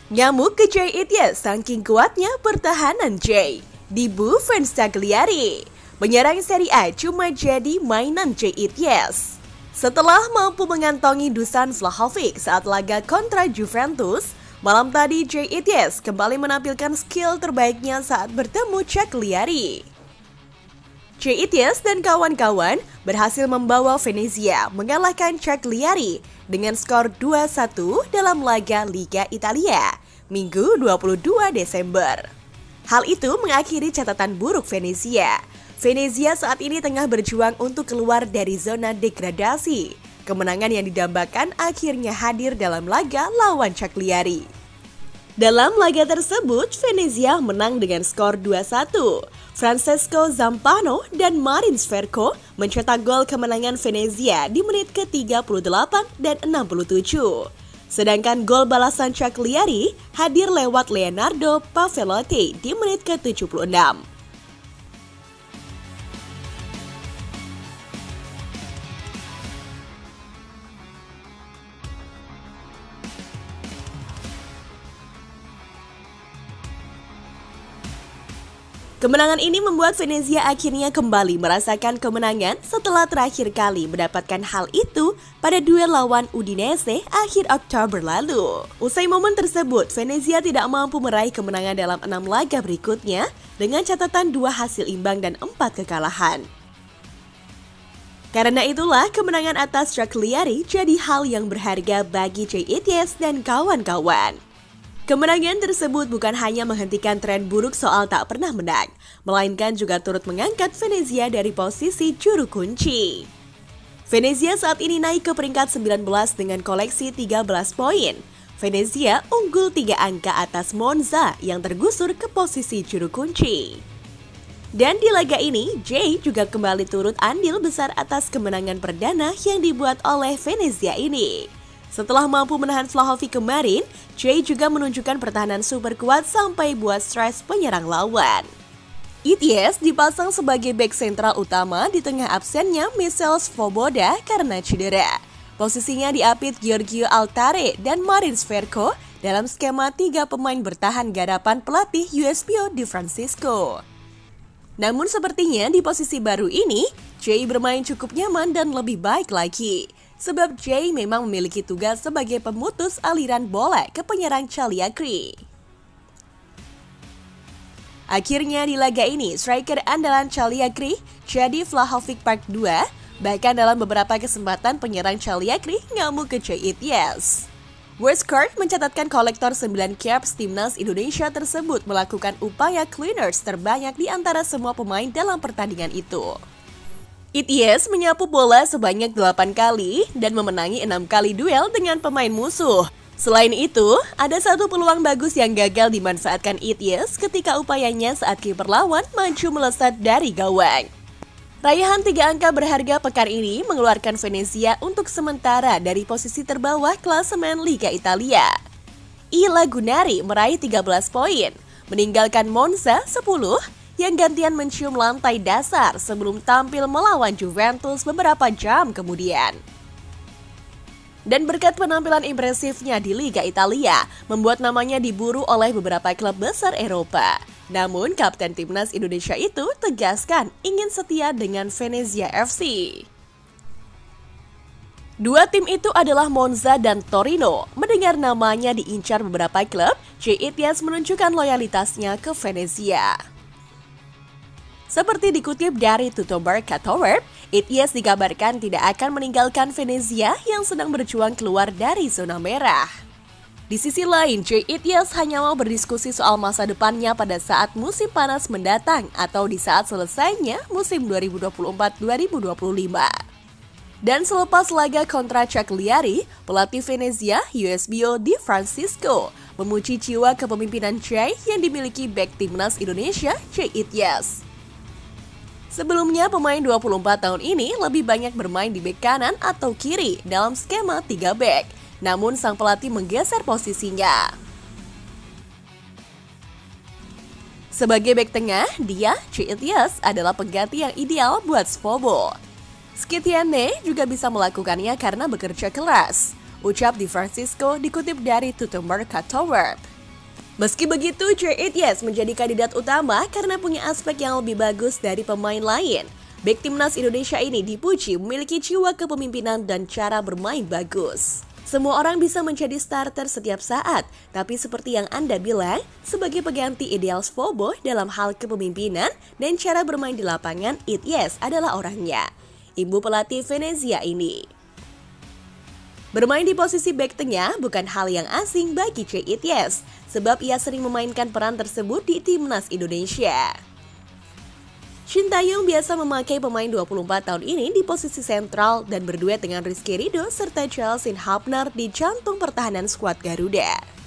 Nyamuk ke Jay Ityas saking kuatnya pertahanan Jay. Dibu fans Cagliari. Penyerang Serie A cuma jadi mainan Jay Ityas. Setelah mampu mengantongi Dusan Vlahovic saat laga kontra Juventus, malam tadi Jay Ityas kembali menampilkan skill terbaiknya saat bertemu Cagliari. Jay Ityas dan kawan-kawan berhasil membawa Venezia mengalahkan Cagliari dengan skor 2-1 dalam laga Liga Italia, Minggu 22 Desember. Hal itu mengakhiri catatan buruk Venezia. Venezia saat ini tengah berjuang untuk keluar dari zona degradasi. Kemenangan yang didambakan akhirnya hadir dalam laga lawan Cagliari. Dalam laga tersebut, Venezia menang dengan skor 2-1. Francesco Zampano dan Marin Sverko mencetak gol kemenangan Venezia di menit ke-38 dan 67. Sedangkan gol balasan Cagliari hadir lewat Leonardo Pavarotti di menit ke-76. Kemenangan ini membuat Venezia akhirnya kembali merasakan kemenangan setelah terakhir kali mendapatkan hal itu pada duel lawan Udinese akhir Oktober lalu. Usai momen tersebut, Venezia tidak mampu meraih kemenangan dalam 6 laga berikutnya dengan catatan 2 hasil imbang dan 4 kekalahan. Karena itulah kemenangan atas Cagliari jadi hal yang berharga bagi Jay Ityas dan kawan-kawan. Kemenangan tersebut bukan hanya menghentikan tren buruk soal tak pernah menang, melainkan juga turut mengangkat Venezia dari posisi juru kunci. Venezia saat ini naik ke peringkat 19 dengan koleksi 13 poin. Venezia unggul 3 angka atas Monza yang tergusur ke posisi juru kunci. Dan di laga ini, Jay juga kembali turut andil besar atas kemenangan perdana yang dibuat oleh Venezia ini. Setelah mampu menahan Vlahovic kemarin, Jay juga menunjukkan pertahanan super kuat sampai buat stres penyerang lawan. Ityas dipasang sebagai bek sentral utama di tengah absennya Michel Svoboda karena cedera. Posisinya diapit Giorgio Altare dan Marin Sverko dalam skema 3 pemain bertahan gadapan pelatih USPO Di Francisco. Namun sepertinya di posisi baru ini, Jay bermain cukup nyaman dan lebih baik lagi. Sebab Jay memang memiliki tugas sebagai pemutus aliran bola ke penyerang Cagliari. Akhirnya di laga ini, striker andalan Cagliari jadi Vlahovic Part 2, bahkan dalam beberapa kesempatan penyerang Cagliari ngamuk ke Jay Ityas. Westcourt mencatatkan kolektor 9 caps timnas Indonesia tersebut melakukan upaya cleaners terbanyak di antara semua pemain dalam pertandingan itu. Ityas menyapu bola sebanyak 8 kali dan memenangi 6 kali duel dengan pemain musuh. Selain itu, ada satu peluang bagus yang gagal dimanfaatkan Ityas ketika upayanya saat kiper lawan maju melesat dari gawang. Raihan 3 angka berharga pekan ini mengeluarkan Venezia untuk sementara dari posisi terbawah klasemen Liga Italia. I Lagunari meraih 13 poin, meninggalkan Monza 10, yang gantian mencium lantai dasar sebelum tampil melawan Juventus beberapa jam kemudian. Dan berkat penampilan impresifnya di Liga Italia, membuat namanya diburu oleh beberapa klub besar Eropa. Namun, kapten timnas Indonesia itu tegaskan ingin setia dengan Venezia FC. Dua tim itu adalah Monza dan Torino. Mendengar namanya diincar beberapa klub, Jay Ityas menunjukkan loyalitasnya ke Venezia. Seperti dikutip dari Tuttomercato, Ityas dikabarkan tidak akan meninggalkan Venezia yang sedang berjuang keluar dari zona merah. Di sisi lain, Jay Ityas hanya mau berdiskusi soal masa depannya pada saat musim panas mendatang atau di saat selesainya musim 2024-2025. Dan selepas laga kontra Cagliari, pelatih Venezia, USPO Di Francisco, memuji jiwa kepemimpinan Jay yang dimiliki bek timnas Indonesia, Jay Ityas. Sebelumnya, pemain 24 tahun ini lebih banyak bermain di bek kanan atau kiri dalam skema 3 bek. Namun sang pelatih menggeser posisinya. Sebagai bek tengah, Jay Ityas adalah pengganti yang ideal buat Svobo. Skitiane juga bisa melakukannya karena bekerja keras. Ucap Di Francisco dikutip dari Tuttomercato. Meski begitu, JITS menjadi kandidat utama karena punya aspek yang lebih bagus dari pemain lain. Bek timnas Indonesia ini dipuji memiliki jiwa kepemimpinan dan cara bermain bagus. Semua orang bisa menjadi starter setiap saat, tapi seperti yang Anda bilang, sebagai pengganti ideal Svoboh dalam hal kepemimpinan dan cara bermain di lapangan, ITS adalah orangnya. Ibu pelatih Venezia ini. Bermain di posisi bek tengah bukan hal yang asing bagi JITS, sebab ia sering memainkan peran tersebut di timnas Indonesia. Shin Tae-yong biasa memakai pemain 24 tahun ini di posisi sentral dan berduet dengan Rizky Ridho serta Chelsea Hapner di jantung pertahanan skuad Garuda.